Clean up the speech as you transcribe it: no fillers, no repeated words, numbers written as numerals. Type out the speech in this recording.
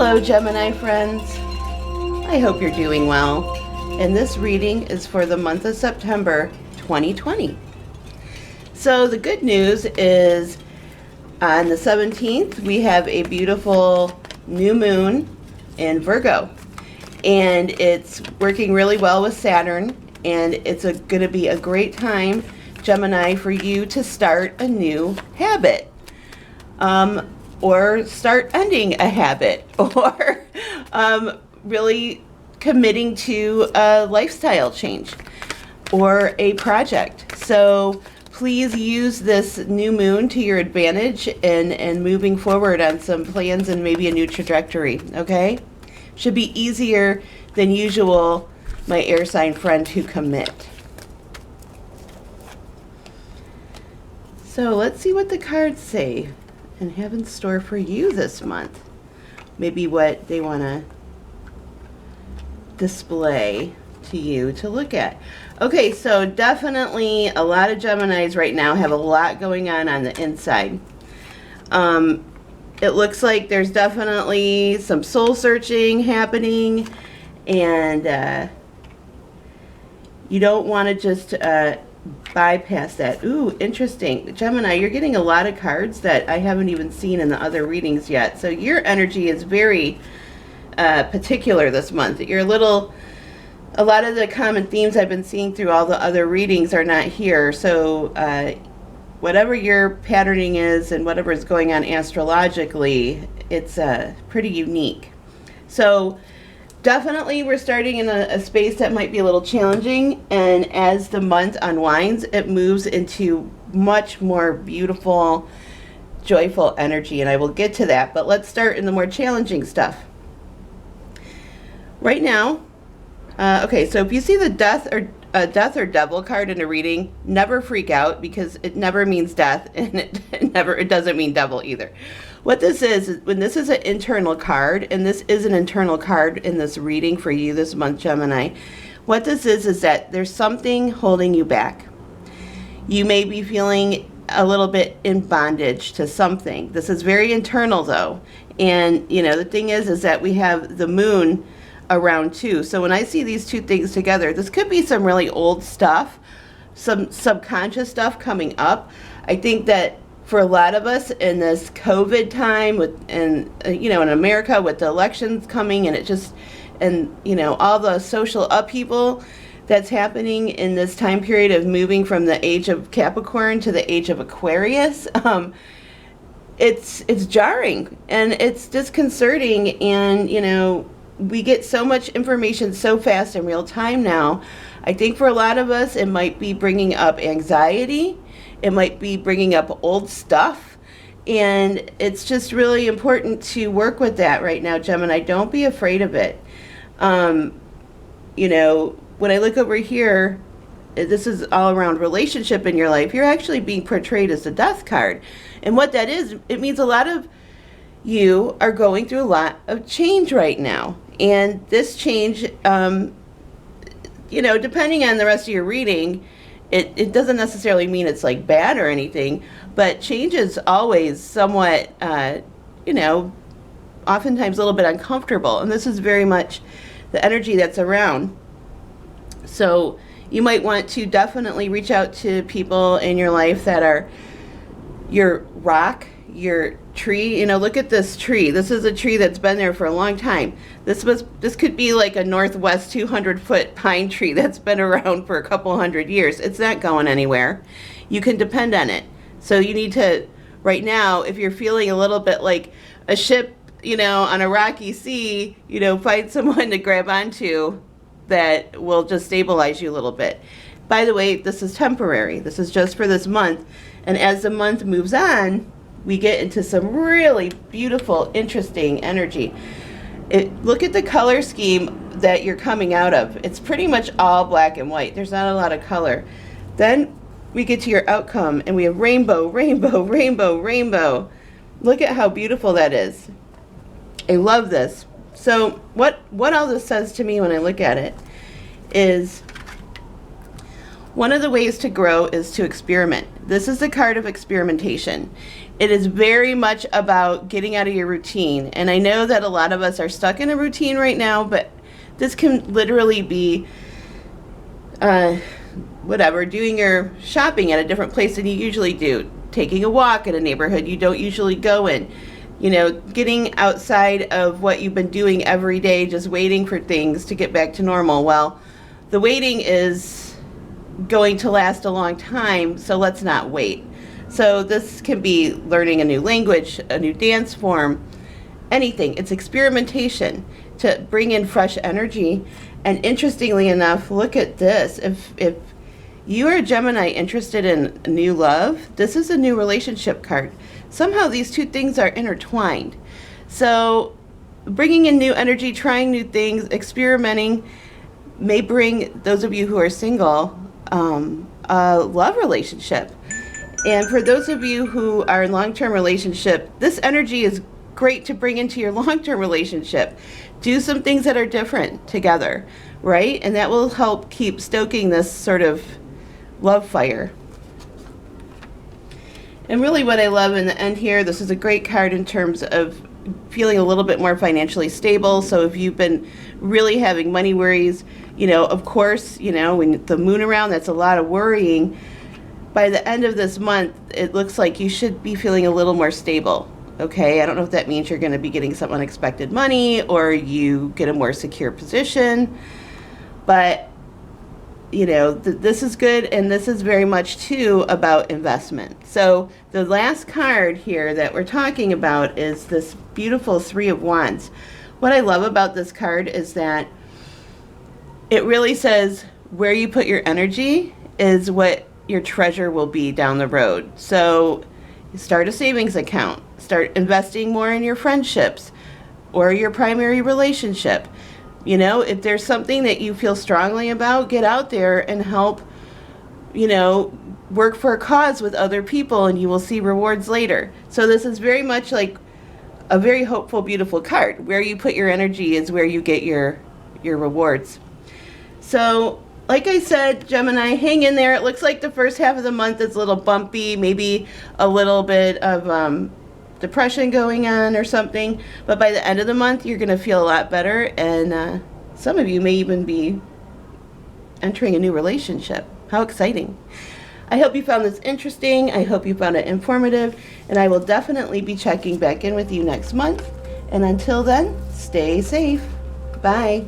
Hello, Gemini friends. I hope you're doing well. And this reading is for the month of September 2020. So the good news is on the 17th, we have a beautiful new moon in Virgo. And it's working really well with Saturn. And it's going to be a great time, Gemini, for you to start a new habit. Or start ending a habit, or really committing to a lifestyle change or a project. So please use this new moon to your advantage and moving forward on some plans and maybe a new trajectory, okay? Should be easier than usual, my air sign friend who commit. So let's see what the cards say and have in store for you this month. Maybe what they want to display to you to look at. Okay, so definitely a lot of Geminis right now have a lot going on the inside. It looks like there's definitely some soul searching happening, and you don't want to just bypass that. Ooh, interesting. Gemini, you're getting a lot of cards that I haven't even seen in the other readings yet. So your energy is very particular this month. A lot of the common themes I've been seeing through all the other readings are not here. So whatever your patterning is and whatever is going on astrologically, it's pretty unique. So definitely we're starting in a space that might be a little challenging, and as the month unwinds, it moves into much more beautiful, joyful energy, and I will get to that, but let's start in the more challenging stuff. Right now, okay, so if you see the death or devil card in a reading, never freak out, because it never means death, and it doesn't mean devil either. What this is when this is an internal card, and this is an internal card in this reading for you this month, Gemini, what this is that there's something holding you back. You may be feeling a little bit in bondage to something. This is very internal though. And you know, the thing is that we have the moon around too. So when I see these two things together, this could be some really old stuff, some subconscious stuff coming up. I think that for a lot of us in this COVID time, in America with the elections coming, and all the social upheaval that's happening in this time period of moving from the age of Capricorn to the age of Aquarius, it's jarring and it's disconcerting, and we get so much information so fast in real time now. I think for a lot of us, it might be bringing up anxiety. It might be bringing up old stuff, and it's just really important to work with that right now, Gemini. Don't be afraid of it. When I look over here, this is all around relationship in your life. You're actually being portrayed as the death card. And what that is, it means a lot of you are going through a lot of change right now. And this change, depending on the rest of your reading, it doesn't necessarily mean it's like bad or anything, but change is always somewhat, oftentimes a little bit uncomfortable. And this is very much the energy that's around. So you might want to definitely reach out to people in your life that are your rock, your tree. Look at this tree. This is a tree that's been there for a long time. This could be like a Northwest 200-foot pine tree that's been around for a couple hundred years. It's not going anywhere. You can depend on it. So you need to, right now, if you're feeling a little bit like a ship, on a rocky sea, find someone to grab onto that will just stabilize you a little bit. By the way, this is temporary. This is just for this month. And as the month moves on, we get into some really beautiful, interesting energy. Look at the color scheme that you're coming out of. It's pretty much all black and white. There's not a lot of color. Then we get to your outcome, and we have rainbow, rainbow, rainbow, rainbow. Look at how beautiful that is. I love this. So what all this says to me when I look at it is, one of the ways to grow is to experiment. This is the card of experimentation. It is very much about getting out of your routine. And I know that a lot of us are stuck in a routine right now, but this can literally be doing your shopping at a different place than you usually do, taking a walk in a neighborhood you don't usually go in, getting outside of what you've been doing every day, just waiting for things to get back to normal. Well, the waiting is going to last a long time, so let's not wait. So this can be learning a new language, a new dance form, anything. It's experimentation to bring in fresh energy. And interestingly enough, look at this. If you are a Gemini interested in new love, this is a new relationship card. Somehow these two things are intertwined. So bringing in new energy, trying new things, experimenting may bring those of you who are single a love relationship. And for those of you who are in long-term relationship, this energy is great to bring into your long-term relationship. Do some things that are different together, right? And that will help keep stoking this sort of love fire. And really what I love in the end here, this is a great card in terms of feeling a little bit more financially stable. So if you've been really having money worries, of course, when the moon around, that's a lot of worrying. By the end of this month, it looks like you should be feeling a little more stable. Okay, I don't know if that means you're going to be getting some unexpected money or you get a more secure position, but this is good, and this is very much too about investment. So the last card here that we're talking about is this beautiful Three of Wands. What I love about this card is that it really says where you put your energy is what your treasure will be down the road. So start a savings account, start investing more in your friendships or your primary relationship. If there's something that you feel strongly about, get out there and help, work for a cause with other people, and you will see rewards later. So this is very much like a very hopeful, beautiful card. Where you put your energy is where you get your rewards. So like I said, Gemini, hang in there. It looks like the first half of the month is a little bumpy, maybe a little bit of depression going on or something. But by the end of the month, you're going to feel a lot better. And some of you may even be entering a new relationship. How exciting. I hope you found this interesting. I hope you found it informative. And I will definitely be checking back in with you next month. And until then, stay safe. Bye.